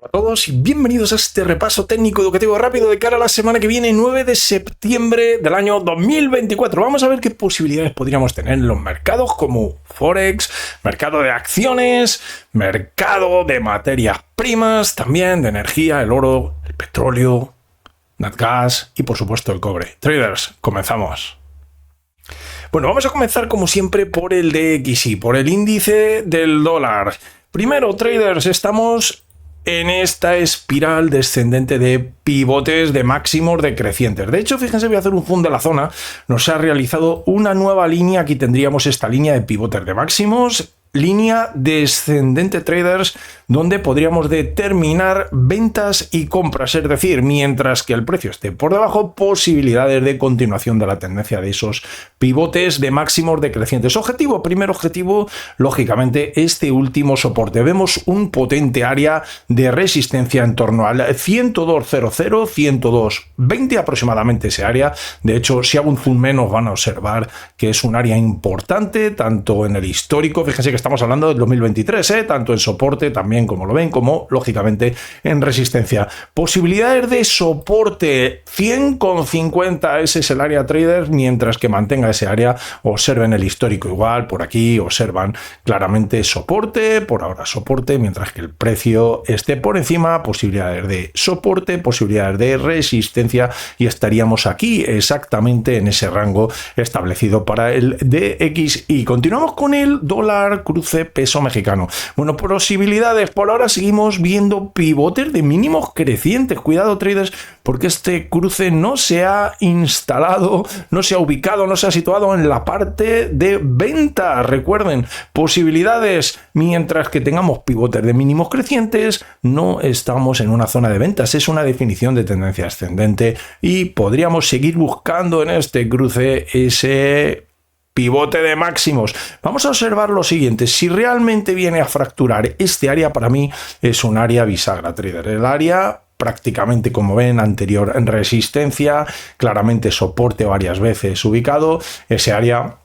A todos y bienvenidos a este repaso técnico educativo rápido de cara a la semana que viene, 9 de septiembre del año 2024. Vamos a ver qué posibilidades podríamos tener en los mercados como Forex, mercado de acciones, mercado de materias primas, también de energía, el oro, el petróleo, NatGas y por supuesto el cobre. Traders, comenzamos. Bueno, vamos a comenzar como siempre por el DXY, por el índice del dólar. Primero, traders, estamos en esta espiral descendente de pivotes de máximos decrecientes. De hecho, fíjense, voy a hacer un zoom de la zona. Nos ha realizado una nueva línea. Aquí tendríamos esta línea de pivotes de máximos. Línea descendente, traders, donde podríamos determinar ventas y compras, es decir, mientras que el precio esté por debajo, posibilidades de continuación de la tendencia de esos pivotes de máximos decrecientes. Primer objetivo, lógicamente, este último soporte. Vemos un potente área de resistencia en torno al 102.00, 102.20 aproximadamente ese área. De hecho, si hago un zoom menos van a observar que es un área importante, tanto en el histórico, fíjense que estamos hablando del 2023, tanto en soporte también, como lo ven, como lógicamente en resistencia. Posibilidades de soporte 100,50, ese es el área, traders, mientras que mantenga ese área, observen el histórico igual, por aquí observan claramente soporte, por ahora soporte, mientras que el precio esté por encima, posibilidades de soporte, posibilidades de resistencia y estaríamos aquí exactamente en ese rango establecido para el DXY. Continuamos con el dólar cruce peso mexicano. Bueno, posibilidades, por ahora seguimos viendo pivotes de mínimos crecientes. Cuidado, traders, porque este cruce no se ha instalado, no se ha ubicado, no se ha situado en la parte de venta. Recuerden, posibilidades, mientras que tengamos pivotes de mínimos crecientes, no estamos en una zona de ventas. Es una definición de tendencia ascendente y podríamos seguir buscando en este cruce ese pivote de máximos. Vamos a observar lo siguiente. Si realmente viene a fracturar este área, para mí es un área bisagra, trader. El área prácticamente, como ven, anterior en resistencia, claramente soporte varias veces ubicado. Ese área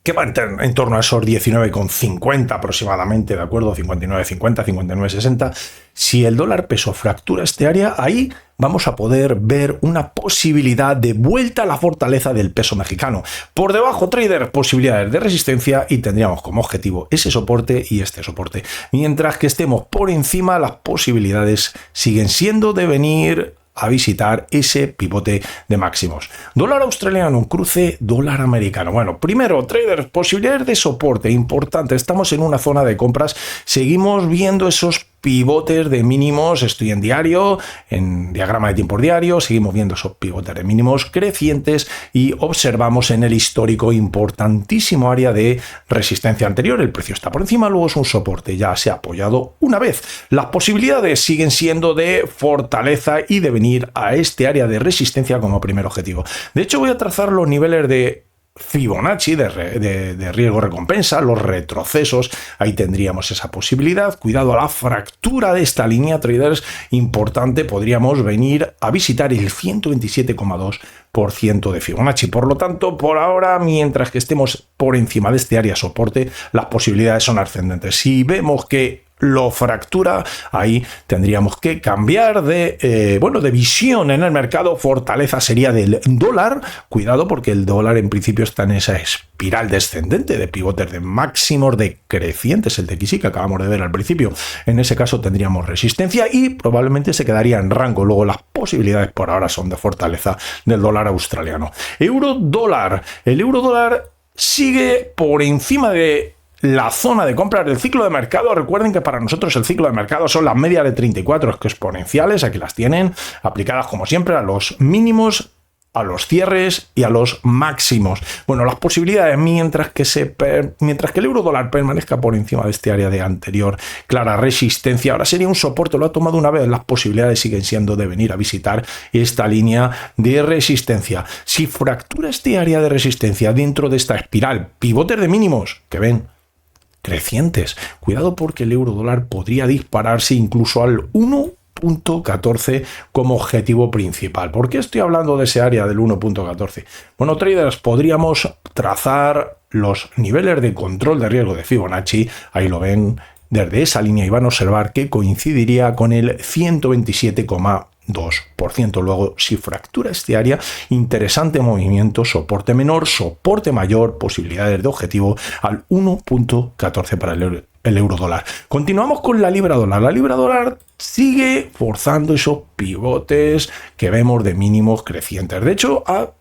que va en torno a esos 19,50 aproximadamente, ¿de acuerdo? 59,50, 59,60. Si el dólar peso fractura este área, ahí vamos a poder ver una posibilidad de vuelta a la fortaleza del peso mexicano. Por debajo, trader, posibilidades de resistencia y tendríamos como objetivo ese soporte y este soporte. Mientras que estemos por encima, las posibilidades siguen siendo de venir a visitar ese pivote de máximos. Dólar australiano, un cruce dólar americano. Bueno, primero, traders, posibilidades de soporte importante. Estamos en una zona de compras. Seguimos viendo esos pivotes de mínimos. Estoy en diario, en diagrama de tiempo diario. Seguimos viendo esos pivotes de mínimos crecientes y observamos en el histórico importantísimo área de resistencia anterior. El precio está por encima, luego es un soporte. Ya se ha apoyado una vez. Las posibilidades siguen siendo de fortaleza y de venir a este área de resistencia como primer objetivo. De hecho, voy a trazar los niveles de Fibonacci, de riesgo-recompensa, los retrocesos. Ahí tendríamos esa posibilidad. Cuidado a la fractura de esta línea, traders, importante. Podríamos venir a visitar el 127,2% de Fibonacci. Por lo tanto, por ahora, mientras que estemos por encima de este área soporte, las posibilidades son ascendentes. Si vemos que lo fractura, ahí tendríamos que cambiar de visión en el mercado. Fortaleza sería del dólar. Cuidado, porque el dólar en principio está en esa espiral descendente de pivotes de máximos decrecientes, el DXY que acabamos de ver al principio. En ese caso tendríamos resistencia y probablemente se quedaría en rango. Luego las posibilidades por ahora son de fortaleza del dólar australiano. Euro-dólar. El euro-dólar sigue por encima de la zona de compras del ciclo de mercado. Recuerden que para nosotros el ciclo de mercado son las medias de 34 exponenciales, aquí las tienen, aplicadas como siempre a los mínimos, a los cierres y a los máximos. Bueno, las posibilidades, mientras que el euro dólar permanezca por encima de este área de anterior clara resistencia, ahora sería un soporte, lo ha tomado una vez, las posibilidades siguen siendo de venir a visitar esta línea de resistencia. Si fractura este área de resistencia dentro de esta espiral, pivotes de mínimos, que ven, crecientes. Cuidado, porque el euro dólar podría dispararse incluso al 1.14 como objetivo principal. ¿Por qué estoy hablando de ese área del 1.14? Bueno, traders, podríamos trazar los niveles de control de riesgo de Fibonacci, ahí lo ven, desde esa línea y van a observar que coincidiría con el 127,2%. Luego, si fractura este área, interesante movimiento, soporte menor, soporte mayor, posibilidades de objetivo al 1.14 para el euro dólar. Continuamos con la libra dólar. La libra dólar sigue forzando esos pivotes que vemos de mínimos crecientes. De hecho, ha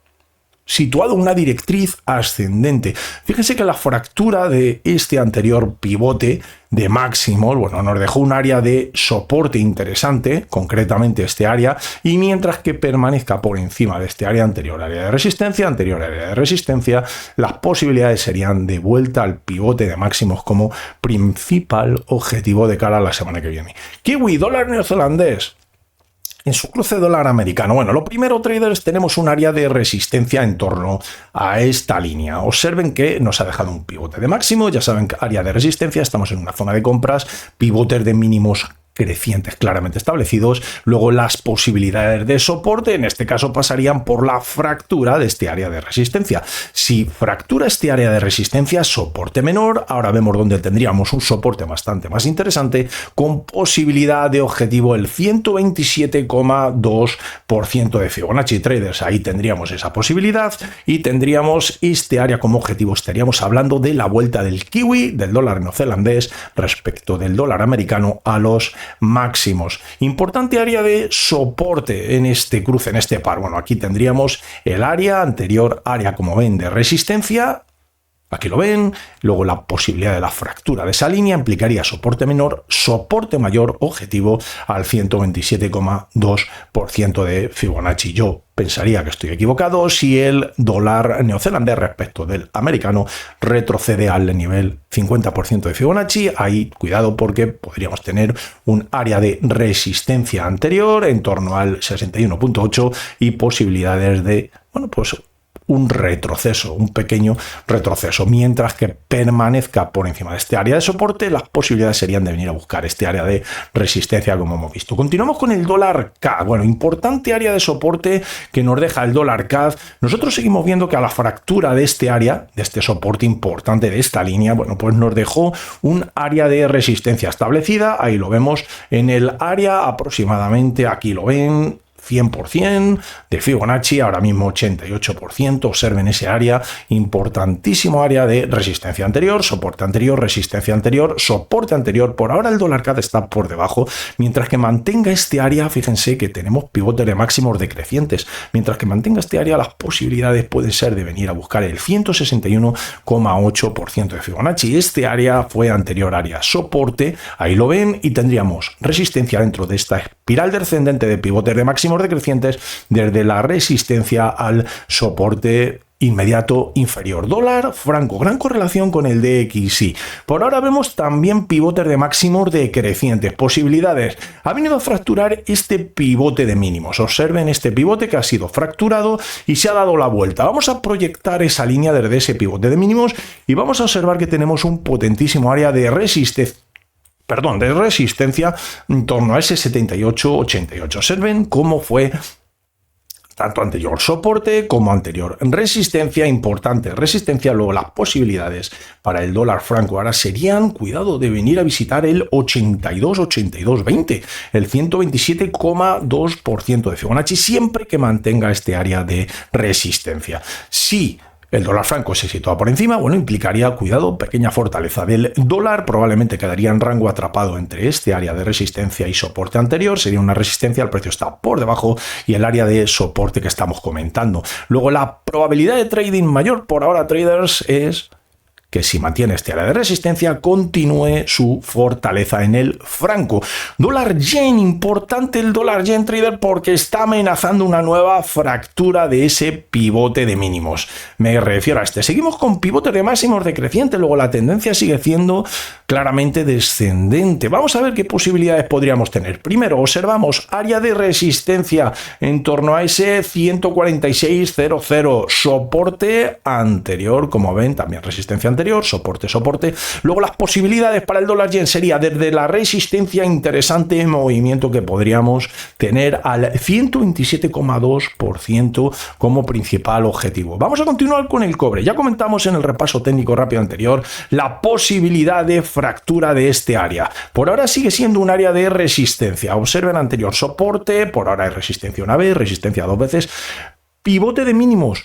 situado una directriz ascendente. Fíjense que la fractura de este anterior pivote de máximos, bueno, nos dejó un área de soporte interesante, concretamente este área, y mientras que permanezca por encima de este área anterior, área de resistencia, anterior área de resistencia, las posibilidades serían de vuelta al pivote de máximos como principal objetivo de cara a la semana que viene. Kiwi, dólar neozelandés. En su cruce dólar americano, bueno, lo primero, traders, tenemos un área de resistencia en torno a esta línea. Observen que nos ha dejado un pivote de máximo, ya saben, área de resistencia, estamos en una zona de compras, pivotes de mínimos crecientes claramente establecidos. Luego las posibilidades de soporte, en este caso, pasarían por la fractura de este área de resistencia. Si fractura este área de resistencia, soporte menor, ahora vemos dónde tendríamos un soporte bastante más interesante, con posibilidad de objetivo el 127,2% de Fibonacci. Traders, ahí tendríamos esa posibilidad y tendríamos este área como objetivo. Estaríamos hablando de la vuelta del kiwi, del dólar neozelandés, respecto del dólar americano a los máximos. Importante área de soporte en este cruce, en este par. Bueno, aquí tendríamos el área anterior, área como ven de resistencia. Aquí lo ven, luego la posibilidad de la fractura de esa línea implicaría soporte menor, soporte mayor, objetivo al 127,2% de Fibonacci. Yo pensaría que estoy equivocado si el dólar neozelandés respecto del americano retrocede al nivel 50% de Fibonacci. Ahí cuidado porque podríamos tener un área de resistencia anterior en torno al 61,8 y posibilidades de, bueno, pues un retroceso, un pequeño retroceso. Mientras que permanezca por encima de este área de soporte, las posibilidades serían de venir a buscar este área de resistencia, como hemos visto. Continuamos con el dólar CAD. Bueno, importante área de soporte que nos deja el dólar CAD. Nosotros seguimos viendo que a la fractura de este área, de este soporte importante de esta línea, bueno, pues nos dejó un área de resistencia establecida. Ahí lo vemos en el área aproximadamente, aquí lo ven, 100% de Fibonacci, ahora mismo 88%, observen ese área, importantísimo área de resistencia anterior, soporte anterior, resistencia anterior, soporte anterior. Por ahora el dólar CAD está por debajo, mientras que mantenga este área, fíjense que tenemos pivotes de máximos decrecientes, mientras que mantenga este área, las posibilidades pueden ser de venir a buscar el 161,8% de Fibonacci. Este área fue anterior área soporte, ahí lo ven, y tendríamos resistencia dentro de esta espiral descendente de pivotes de máximos decrecientes desde la resistencia al soporte inmediato inferior. Dólar franco, gran correlación con el DXY. Por ahora vemos también pivotes de máximos decrecientes, posibilidades. Ha venido a fracturar este pivote de mínimos. Observen este pivote que ha sido fracturado y se ha dado la vuelta. Vamos a proyectar esa línea desde ese pivote de mínimos y vamos a observar que tenemos un potentísimo área de resistencia en torno a ese 78,88. Observen cómo fue tanto anterior soporte como anterior resistencia, importante resistencia. Luego las posibilidades para el dólar franco ahora serían, cuidado, de venir a visitar el 82,20, el 127,2% de Fibonacci, siempre que mantenga este área de resistencia. Si el dólar franco se sitúa por encima, bueno, implicaría, cuidado, pequeña fortaleza del dólar, probablemente quedaría en rango atrapado entre este área de resistencia y soporte anterior, sería una resistencia, el precio está por debajo, y el área de soporte que estamos comentando. Luego la probabilidad de trading mayor por ahora, traders, es que si mantiene este área de resistencia, continúe su fortaleza en el franco. Dólar yen, importante el dólar yen, trader, porque está amenazando una nueva fractura de ese pivote de mínimos. Me refiero a este. Seguimos con pivotes de máximos decrecientes, luego la tendencia sigue siendo claramente descendente. Vamos a ver qué posibilidades podríamos tener. Primero, observamos área de resistencia en torno a ese 146,00, soporte anterior, como ven, también resistencia anterior, anterior, soporte, soporte. Luego las posibilidades para el dólar yen sería desde la resistencia, interesante movimiento que podríamos tener al 127,2% como principal objetivo. Vamos a continuar con el cobre. Ya comentamos en el repaso técnico rápido anterior la posibilidad de fractura de este área. Por ahora sigue siendo un área de resistencia. Observen anterior soporte, por ahora hay resistencia una vez, resistencia dos veces. Pivote de mínimos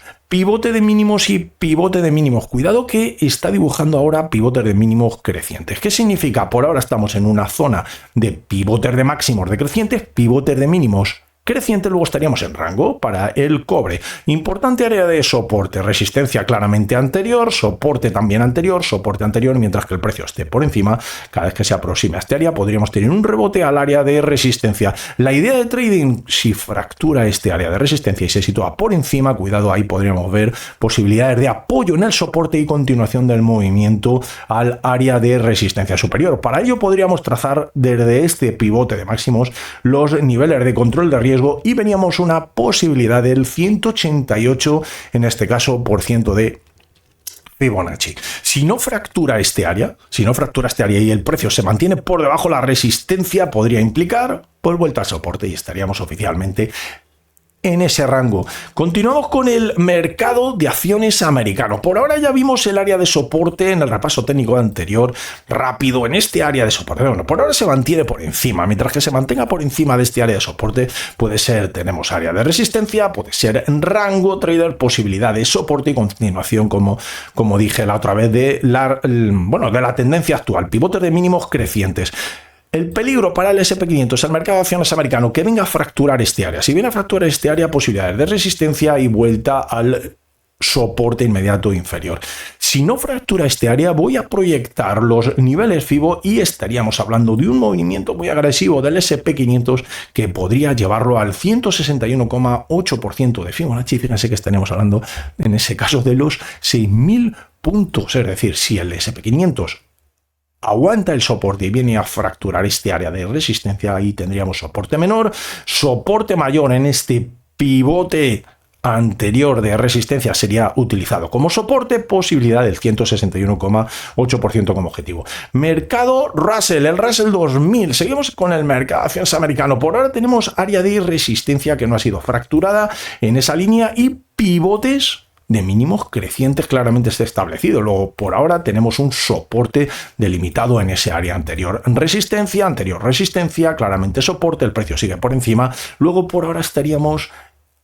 y pivote de mínimos. Cuidado que está dibujando ahora pivotes de mínimos crecientes. ¿Qué significa? Por ahora estamos en una zona de pivotes de máximos decrecientes, pivotes de mínimos creciente, luego estaríamos en rango para el cobre. Importante área de soporte, resistencia claramente anterior, soporte también anterior, soporte anterior, mientras que el precio esté por encima. Cada vez que se aproxime a este área podríamos tener un rebote al área de resistencia. La idea de trading, si fractura este área de resistencia y se sitúa por encima, cuidado, ahí podríamos ver posibilidades de apoyo en el soporte y continuación del movimiento al área de resistencia superior. Para ello podríamos trazar desde este pivote de máximos los niveles de control de riesgo y veníamos una posibilidad del 188, en este caso, por ciento de Fibonacci. Si no fractura este área y el precio se mantiene por debajo, la resistencia podría implicar pues vuelta al soporte y estaríamos oficialmente en ese rango. Continuamos con el mercado de acciones americano. Por ahora ya vimos el área de soporte en el repaso técnico anterior, rápido en este área de soporte. Bueno, por ahora se mantiene por encima. Mientras que se mantenga por encima de este área de soporte, puede ser, tenemos área de resistencia, puede ser rango trader, posibilidad de soporte y continuación, como dije la otra vez, de la tendencia actual, pivotes de mínimos crecientes. El peligro para el SP500, el mercado de acciones americano, que venga a fracturar este área. Si viene a fracturar este área, posibilidades de resistencia y vuelta al soporte inmediato inferior. Si no fractura este área, voy a proyectar los niveles FIBO y estaríamos hablando de un movimiento muy agresivo del SP500 que podría llevarlo al 161,8% de Fibonacci. Fíjense que estaríamos hablando en ese caso de los 6.000 puntos. Es decir, si el SP500 aguanta el soporte y viene a fracturar este área de resistencia, ahí tendríamos soporte menor, soporte mayor en este pivote anterior de resistencia sería utilizado como soporte, posibilidad del 161,8% como objetivo. Mercado Russell, el Russell 2000, seguimos con el mercado de acciones americano. Por ahora tenemos área de resistencia que no ha sido fracturada en esa línea y pivotes de mínimos crecientes claramente está establecido. Luego, por ahora, tenemos un soporte delimitado en ese área anterior. Resistencia, anterior resistencia, claramente soporte, el precio sigue por encima. Luego, por ahora, estaríamos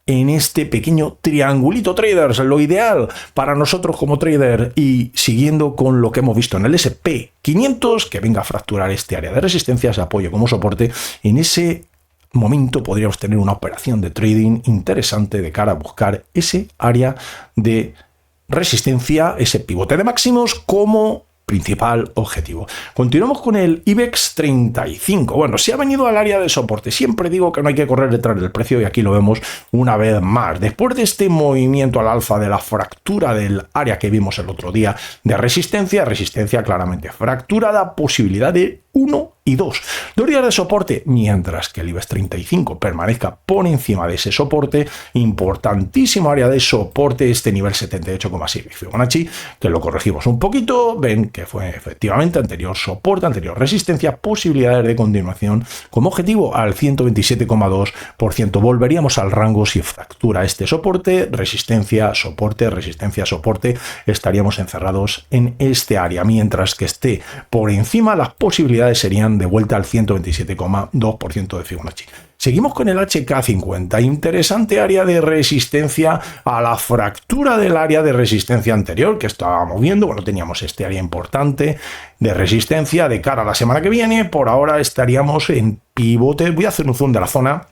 en este pequeño triangulito traders. Lo ideal para nosotros como trader y siguiendo con lo que hemos visto en el SP500, que venga a fracturar este área de resistencia, se apoye como soporte. En ese momento podríamos tener una operación de trading interesante de cara a buscar ese área de resistencia, ese pivote de máximos como principal objetivo. Continuamos con el IBEX 35. Bueno, si ha venido al área de soporte, siempre digo que no hay que correr detrás del precio y aquí lo vemos una vez más. Después de este movimiento al alza de la fractura del área que vimos el otro día de resistencia claramente fracturada, posibilidad de 1 y 2. 2 días de soporte, mientras que el IBEX 35 permanezca por encima de ese soporte. Importantísimo área de soporte, este nivel 78,6 Fibonacci, que lo corregimos un poquito. Ven que fue efectivamente anterior soporte, anterior resistencia, posibilidades de continuación como objetivo al 127,2%. Volveríamos al rango si fractura este soporte, resistencia, soporte, resistencia, soporte. Estaríamos encerrados en este área, mientras que esté por encima, las posibilidades serían de vuelta al 127,2% de Fibonacci. Seguimos con el HK50, interesante área de resistencia a la fractura del área de resistencia anterior que estábamos viendo. Bueno, teníamos este área importante de resistencia de cara a la semana que viene. Por ahora estaríamos en pivote. Voy a hacer un zoom de la zona.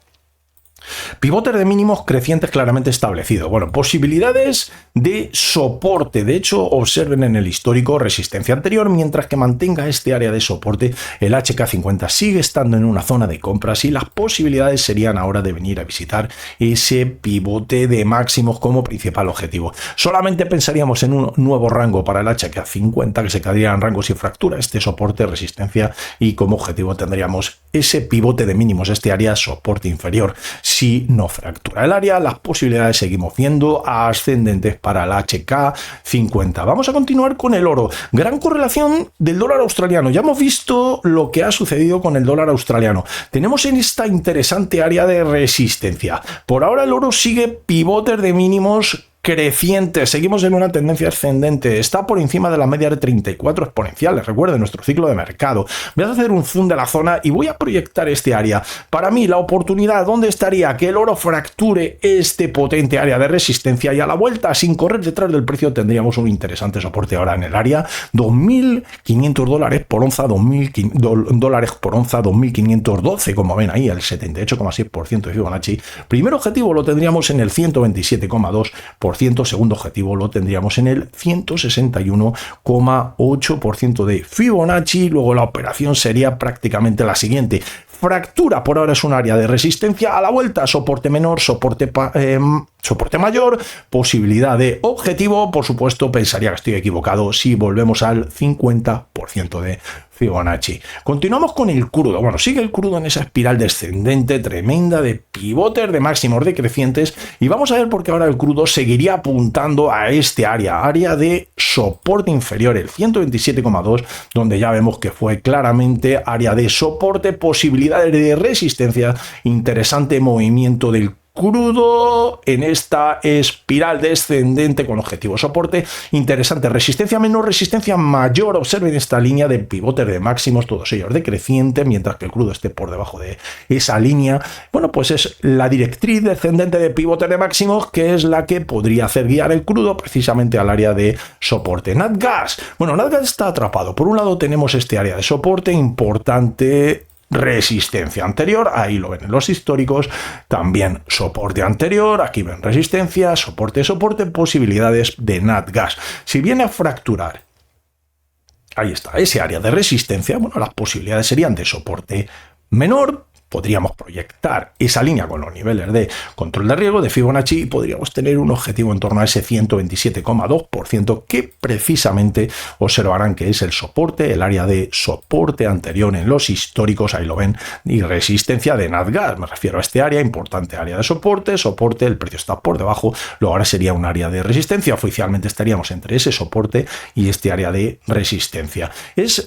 Pivotes de mínimos crecientes claramente establecidos. Bueno, posibilidades de soporte. De hecho, observen en el histórico resistencia anterior, mientras que mantenga este área de soporte, el HK50 sigue estando en una zona de compras y las posibilidades serían ahora de venir a visitar ese pivote de máximos como principal objetivo. Solamente pensaríamos en un nuevo rango para el HK50 que se quedaría en rango sin fractura, este soporte, resistencia, y como objetivo tendríamos ese pivote de mínimos, este área soporte inferior. si no fractura el área, las posibilidades seguimos viendo ascendentes para el HK50. Vamos a continuar con el oro. Gran correlación del dólar australiano. Ya hemos visto lo que ha sucedido con el dólar australiano. Tenemos en esta interesante área de resistencia. Por ahora el oro sigue pivotes de mínimos crecientes, seguimos en una tendencia ascendente, está por encima de la media de 34 exponenciales, recuerden nuestro ciclo de mercado. Voy a hacer un zoom de la zona y voy a proyectar este área. Para mí la oportunidad, ¿dónde estaría? Que el oro fracture este potente área de resistencia y a la vuelta, sin correr detrás del precio, tendríamos un interesante soporte ahora en el área 2.500 dólares por onza, 2.000 dólares por onza, 2.512, como ven ahí, el 78,6% de Fibonacci. Primer objetivo lo tendríamos en el 127,2%. Segundo objetivo lo tendríamos en el 161,8% de Fibonacci. Luego la operación sería prácticamente la siguiente. Fractura por ahora es un área de resistencia, a la vuelta soporte menor, soporte mayor, posibilidad de objetivo. Por supuesto, pensaría que estoy equivocado si volvemos al 50% de Fibonacci. Continuamos con el crudo. Bueno, sigue el crudo en esa espiral descendente tremenda de pivotes de máximos decrecientes y vamos a ver por qué ahora el crudo seguiría apuntando a este área de soporte inferior, el 127,2, donde ya vemos que fue claramente área de soporte, posibilidades de resistencia, interesante movimiento del crudo en esta espiral descendente con objetivo soporte, interesante, resistencia menor, resistencia mayor. Observen esta línea de pivotes de máximos, todos ellos decrecientes, mientras que el crudo esté por debajo de esa línea. Bueno, pues es la directriz descendente de pivotes de máximos que es la que podría hacer guiar el crudo precisamente al área de soporte. Natgas. Bueno, Natgas está atrapado. Por un lado tenemos este área de soporte importante, resistencia anterior, ahí lo ven en los históricos, también soporte anterior, aquí ven resistencia, soporte, posibilidades de Natgas. Si viene a fracturar, ahí está, ese área de resistencia, bueno, las posibilidades serían de soporte menor. Podríamos proyectar esa línea con los niveles de control de riesgo de Fibonacci y podríamos tener un objetivo en torno a ese 127,2% que precisamente observarán que es el soporte, el área de soporte anterior en los históricos, ahí lo ven, y resistencia de Natgas. Me refiero a este área, importante área de soporte, el precio está por debajo, luego ahora sería un área de resistencia, oficialmente estaríamos entre ese soporte y este área de resistencia.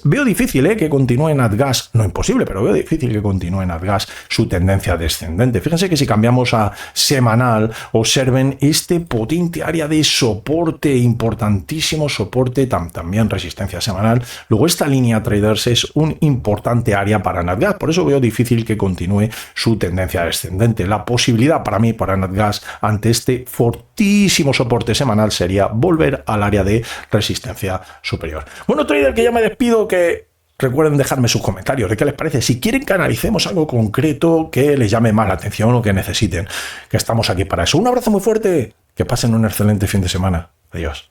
Veo difícil que continúe Natgas, no imposible, pero veo difícil que continúe Natgas su tendencia descendente. Fíjense que si cambiamos a semanal, observen este potente área de soporte, importantísimo soporte, también resistencia semanal. Luego esta línea traders es un importante área para Natgas, por eso veo difícil que continúe su tendencia descendente. La posibilidad para mí, para Natgas, ante este fortísimo soporte semanal sería volver al área de resistencia superior. Bueno, trader, que ya me despido, que recuerden dejarme sus comentarios de qué les parece. Si quieren que analicemos algo concreto que les llame más la atención o que necesiten, que estamos aquí para eso. Un abrazo muy fuerte. Que pasen un excelente fin de semana. Adiós.